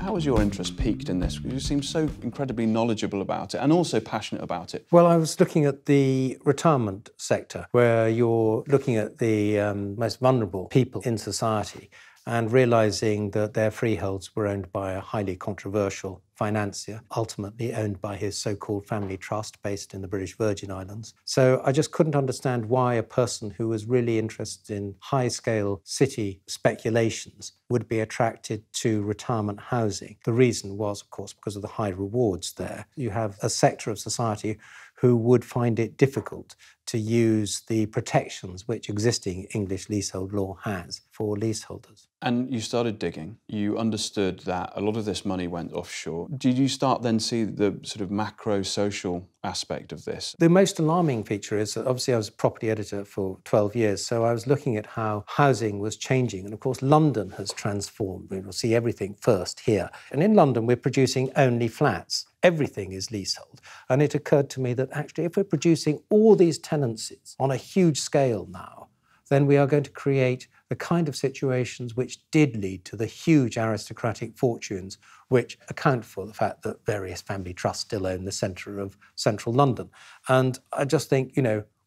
How was your interest piqued in this? You seem so incredibly knowledgeable about it and also passionate about it. Well, I was looking at the retirement sector, where you're looking at the most vulnerable people in society and realising that their freeholds were owned by a highly controversial financier, ultimately owned by his so-called family trust based in the British Virgin Islands. So I just couldn't understand why a person who was really interested in high-scale city speculations would be attracted to retirement housing. The reason was, of course, because of the high rewards there. You have a sector of society who would find it difficult to use the protections which existing English leasehold law has for leaseholders. And you started digging. You understood that a lot of this money went offshore. Did you start then see the sort of macro-social aspect of this? The most alarming feature is that obviously I was a property editor for 12 years, so I was looking at how housing was changing. And of course, London has transformed. We will see everything first here. And in London, we're producing only flats. Everything is leasehold. And it occurred to me that actually, if we're producing all these tenancies on a huge scale now, then we are going to create the kind of situations which did lead to the huge aristocratic fortunes which account for the fact that various family trusts still own the centre of central London. And I just think,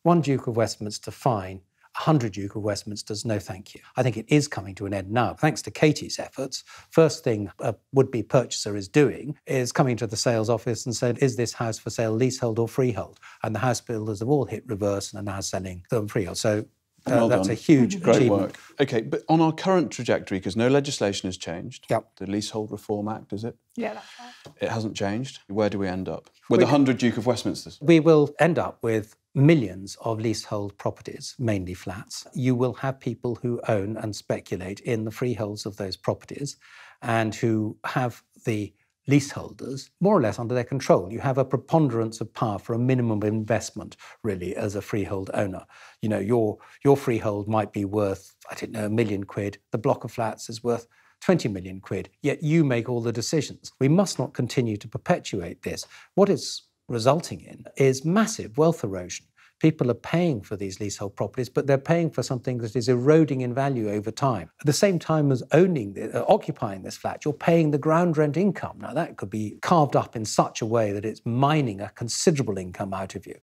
one Duke of Westminster, fine. 100 Duke of Westminsters, no thank you. I think it is coming to an end now. Thanks to Katie's efforts, first thing a would-be purchaser is doing is coming to the sales office and saying, is this house for sale leasehold or freehold? And the house builders have all hit reverse and are now selling them freehold. So that's a huge Great achievement. work. OK, but on our current trajectory, because no legislation has changed, Yep. the Leasehold Reform Act, is it? Yeah, that's right. It hasn't changed. Where do we end up? With 100 Duke of Westminsters? We will end up with millions of leasehold properties, mainly flats. You will have people who own and speculate in the freeholds of those properties and who have the leaseholders more or less under their control. You have a preponderance of power for a minimum investment, really, as a freehold owner. Your freehold might be worth, I don't know, £1 million. The block of flats is worth 20 million quid, yet you make all the decisions. We must not continue to perpetuate this. What it's resulting in is massive wealth erosion. People are paying for these leasehold properties, but they're paying for something that is eroding in value over time. At the same time as occupying this flat, you're paying the ground rent income. Now, that could be carved up in such a way that it's mining a considerable income out of you.